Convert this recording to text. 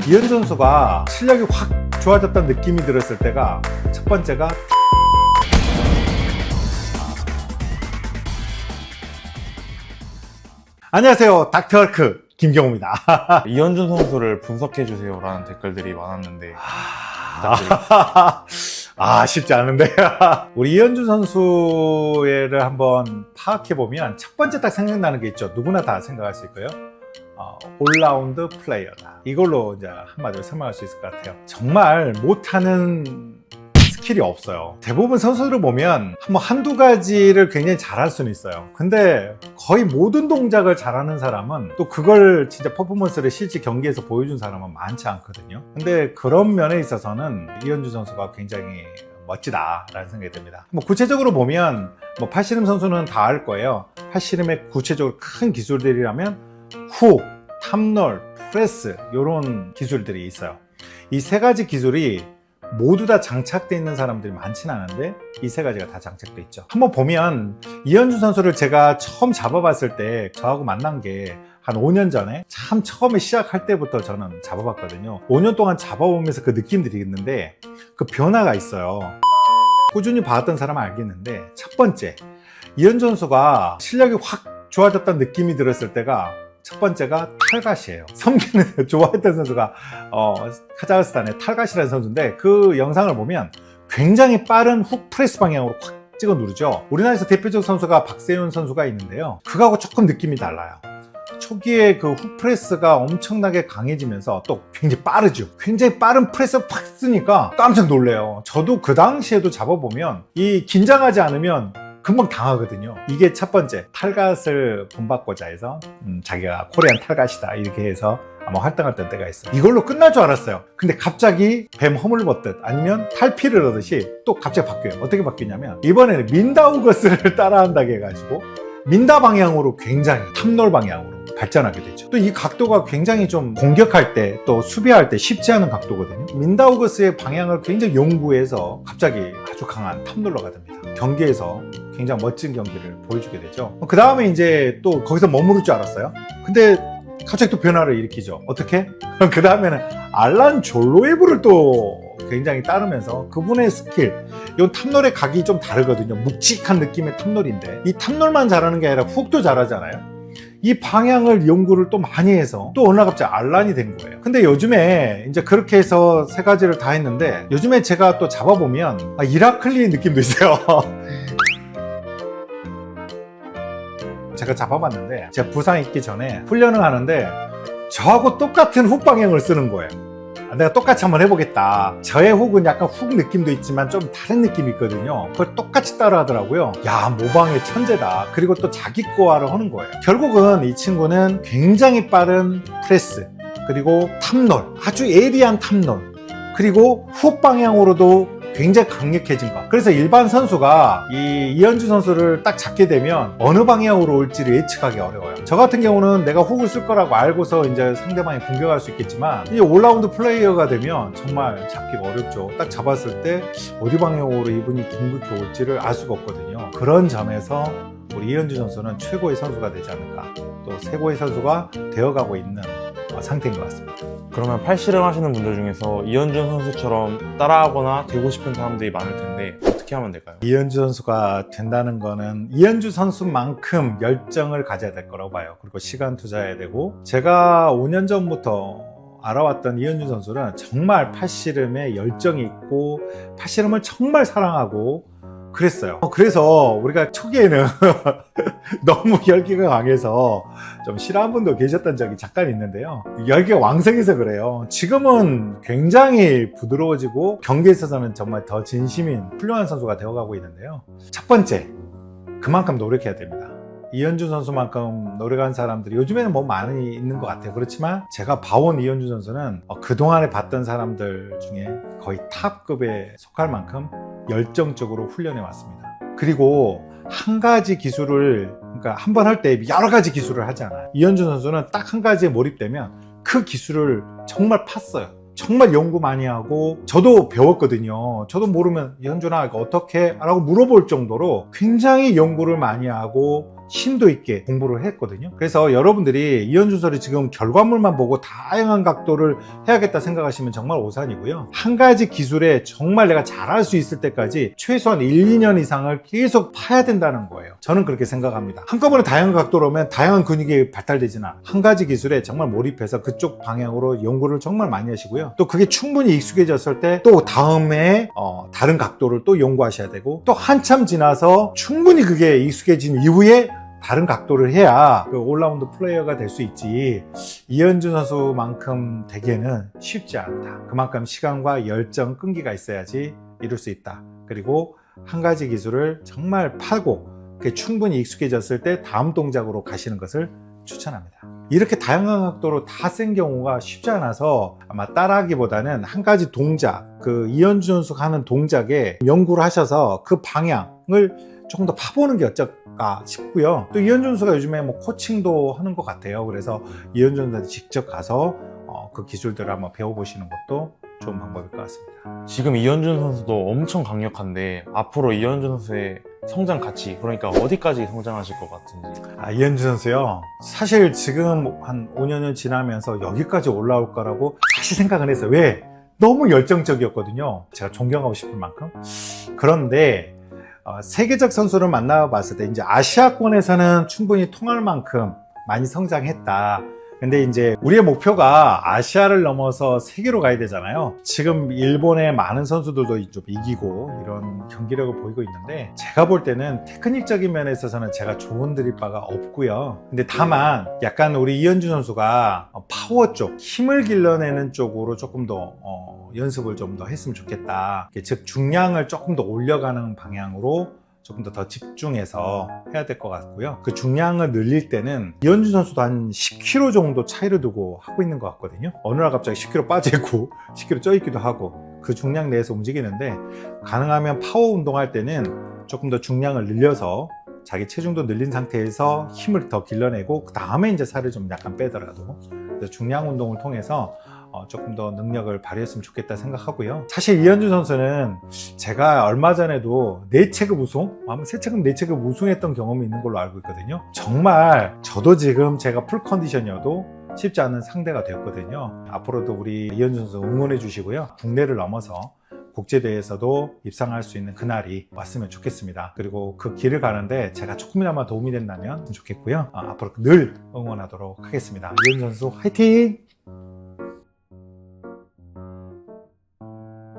이현주 선수가 실력이 확 좋아졌다는 느낌이 들었을 때가 첫 번째가 안녕하세요, 닥터헐크 김경호입니다. 이현준 선수를 분석해주세요 라는 댓글들이 많았는데 쉽지 않은데 우리 이현주 선수를 한번 파악해보면 첫 번째 딱 생각나는 게 있죠. 누구나 다 생각할 수 있고요. 올라운드 플레이어다. 이걸로 이제 한마디로 설명할 수 있을 것 같아요. 정말 못하는 스킬이 없어요. 대부분 선수들을 보면 한두 가지를 굉장히 잘할 수는 있어요. 근데 거의 모든 동작을 잘하는 사람은 또 그걸 진짜 퍼포먼스를 실제 경기에서 보여준 사람은 많지 않거든요. 근데 그런 면에 있어서는 이현주 선수가 굉장히 멋지다라는 생각이 듭니다. 구체적으로 보면 팔씨름 선수는 다 알 거예요. 팔씨름의 구체적으로 큰 기술들이라면 훅, 탑롤, 프레스 이런 기술들이 있어요. 이 세 가지 기술이 모두 다 장착되어 있는 사람들이 많지는 않은데 이 세 가지가 다 장착되어 있죠. 한번 보면 이현주 선수를 제가 처음 잡아봤을 때 저하고 만난 게 한 5년 전에 참 처음에 시작할 때부터 저는 잡아봤거든요. 5년 동안 잡아보면서 그 느낌들이 있는데 그 변화가 있어요. 꾸준히 봐왔던 사람은 알겠는데 첫 번째, 이현주 선수가 실력이 확 좋아졌다는 느낌이 들었을 때가 첫 번째가 탈갓이에요. 섬기는 좋아했던 선수가 카자흐스탄의 탈갓이라는 선수인데 그 영상을 보면 굉장히 빠른 훅 프레스 방향으로 확 찍어 누르죠. 우리나라에서 대표적 선수가 박세윤 선수가 있는데요. 그거하고 조금 느낌이 달라요. 초기에 그 훅 프레스가 엄청나게 강해지면서 또 굉장히 빠르죠. 굉장히 빠른 프레스를 팍 쓰니까 깜짝 놀래요. 저도 그 당시에도 잡아보면 이 긴장하지 않으면 금방 당하거든요. 이게 첫 번째, 탈갓을 본받고자 해서 자기가 코리안 탈갓이다 이렇게 해서 아마 활동했던 때가 있어요. 이걸로 끝날 줄 알았어요. 근데 갑자기 뱀 허물 벗듯 아니면 탈피를 하듯이 또 갑자기 바뀌어요. 어떻게 바뀌냐면 이번에는 민다우거스를 따라한다고 해가지고 민다 방향으로 굉장히 탑롤 방향으로 발전하게 되죠. 또 이 각도가 굉장히 좀 공격할 때 또 수비할 때 쉽지 않은 각도거든요. 민다우거스의 방향을 굉장히 연구해서 갑자기 아주 강한 탑롤러가 됩니다. 경기에서 굉장히 멋진 경기를 보여주게 되죠. 그 다음에 이제 또 거기서 머무를 줄 알았어요. 근데 갑자기 또 변화를 일으키죠. 어떻게? 그 다음에는 알란 졸로에브를 또 굉장히 따르면서 그분의 스킬, 이 탑롤의 각이 좀 다르거든요. 묵직한 느낌의 탑롤인데 이 탑롤만 잘하는 게 아니라 훅도 잘하잖아요. 이 방향을 연구를 또 많이 해서 또 어느 날 갑자기 알란이 된 거예요. 근데 요즘에 이제 그렇게 해서 세 가지를 다 했는데 요즘에 제가 또 잡아보면 이라클리 느낌도 있어요. 제가 잡아봤는데 제가 부상 있기 전에 훈련을 하는데 저하고 똑같은 훅 방향을 쓰는 거예요. 내가 똑같이 한번 해보겠다. 저의 훅은 약간 훅 느낌도 있지만 좀 다른 느낌이 있거든요. 그걸 똑같이 따라 하더라고요. 야, 모방의 천재다. 그리고 또 자기 거화를 하는 거예요. 결국은 이 친구는 굉장히 빠른 프레스, 그리고 탑롤, 아주 예리한 탑롤, 그리고 훅 방향으로도 굉장히 강력해진 것. 그래서 일반 선수가 이현주 선수를 딱 잡게 되면 어느 방향으로 올지를 예측하기 어려워요. 저 같은 경우는 내가 훅을 쓸 거라고 알고서 이제 상대방이 공격할 수 있겠지만 이 올라운드 플레이어가 되면 정말 잡기가 어렵죠. 딱 잡았을 때 어디 방향으로 이분이 궁극해 올지를 알 수가 없거든요. 그런 점에서 우리 이현주 선수는 최고의 선수가 되지 않을까, 또 최고의 선수가 되어가고 있는 상태인 것 같습니다. 그러면 팔씨름 하시는 분들 중에서 이현준 선수처럼 따라하거나 되고 싶은 사람들이 많을 텐데 어떻게 하면 될까요? 이현주 선수가 된다는 거는 이현주 선수만큼 열정을 가져야 될 거라고 봐요. 그리고 시간 투자해야 되고, 제가 5년 전부터 알아왔던 이현주 선수는 정말 팔씨름에 열정이 있고 팔씨름을 정말 사랑하고 그랬어요. 그래서 우리가 초기에는 너무 열기가 강해서 좀 싫어하는 분도 계셨던 적이 잠깐 있는데요. 열기가 왕성해서 그래요. 지금은 굉장히 부드러워지고 경기에 있어서는 정말 더 진심인 훌륭한 선수가 되어가고 있는데요. 첫 번째, 그만큼 노력해야 됩니다. 이현준 선수만큼 노력한 사람들이 요즘에는 많이 있는 것 같아요. 그렇지만 제가 봐온 이현준 선수는 그동안에 봤던 사람들 중에 거의 탑급에 속할 만큼 열정적으로 훈련해 왔습니다. 그리고 한 가지 기술을, 그러니까 한 번 할 때 여러 가지 기술을 하잖아요. 이현준 선수는 딱 한 가지에 몰입되면 그 기술을 정말 팠어요. 정말 연구 많이 하고, 저도 배웠거든요. 저도 모르면 현준아 이거 어떻게? 라고 물어볼 정도로 굉장히 연구를 많이 하고 심도 있게 공부를 했거든요. 그래서 여러분들이 이현준 선수 지금 결과물만 보고 다양한 각도를 해야겠다 생각하시면 정말 오산이고요. 한 가지 기술에 정말 내가 잘할 수 있을 때까지 최소한 1, 2년 이상을 계속 파야 된다는 거예요. 저는 그렇게 생각합니다. 한꺼번에 다양한 각도로 오면 다양한 근육이 발달되진 않아. 한 가지 기술에 정말 몰입해서 그쪽 방향으로 연구를 정말 많이 하시고요. 또 그게 충분히 익숙해졌을 때 또 다음에 다른 각도를 또 연구하셔야 되고, 또 한참 지나서 충분히 그게 익숙해진 이후에 다른 각도를 해야 그 올라운드 플레이어가 될 수 있지, 이현준 선수만큼 되기에는 쉽지 않다. 그만큼 시간과 열정, 끈기가 있어야지 이룰 수 있다. 그리고 한 가지 기술을 정말 파고 그게 충분히 익숙해졌을 때 다음 동작으로 가시는 것을 추천합니다. 이렇게 다양한 각도로 다 센 경우가 쉽지 않아서 아마 따라하기보다는 한 가지 동작, 그 이현준 선수가 하는 동작에 연구를 하셔서 그 방향을 조금 더 파보는 게 어떨까 싶고요. 또 이현준 선수가 요즘에 뭐 코칭도 하는 것 같아요. 그래서 이현준 선수한테 직접 가서 그 기술들을 한번 배워보시는 것도 좋은 방법일 것 같습니다. 지금 이현준 선수도 엄청 강력한데 앞으로 이현준 선수의 성장 가치, 그러니까 어디까지 성장하실 것 같은지. 이현준 선수요, 사실 지금 한 5년을 지나면서 여기까지 올라올 거라고 사실 생각은 했어요. 왜? 너무 열정적이었거든요. 제가 존경하고 싶을 만큼. 그런데 세계적 선수를 만나봤을 때 이제 아시아권에서는 충분히 통할 만큼 많이 성장했다. 근데 이제 우리의 목표가 아시아를 넘어서 세계로 가야 되잖아요. 지금 일본의 많은 선수들도 좀 이기고 이런 경기력을 보이고 있는데, 제가 볼 때는 테크닉적인 면에 있어서는 제가 좋은 드릴 바가 없고요. 근데 다만 약간 우리 이현준 선수가 파워 쪽, 힘을 길러내는 쪽으로 조금 더 연습을 좀 더 했으면 좋겠다. 즉 중량을 조금 더 올려가는 방향으로 조금 더 집중해서 해야 될 것 같고요. 그 중량을 늘릴 때는 이현준 선수도 한 10kg 정도 차이를 두고 하고 있는 것 같거든요. 어느 날 갑자기 10kg 빠지고 10kg 쪄 있기도 하고, 그 중량 내에서 움직이는데, 가능하면 파워 운동할 때는 조금 더 중량을 늘려서 자기 체중도 늘린 상태에서 힘을 더 길러내고 그 다음에 이제 살을 좀 약간 빼더라도 중량 운동을 통해서 조금 더 능력을 발휘했으면 좋겠다 생각하고요. 사실 이현준 선수는 제가 얼마 전에도 4체급 우승, 아마 3체급 4체급 우승했던 경험이 있는 걸로 알고 있거든요. 정말 저도 지금 제가 풀 컨디션이어도 쉽지 않은 상대가 되었거든요. 앞으로도 우리 이현준 선수 응원해 주시고요. 국내를 넘어서 국제대회에서도 입상할 수 있는 그날이 왔으면 좋겠습니다. 그리고 그 길을 가는데 제가 조금이나마 도움이 된다면 좋겠고요. 앞으로 늘 응원하도록 하겠습니다. 이현준 선수 화이팅!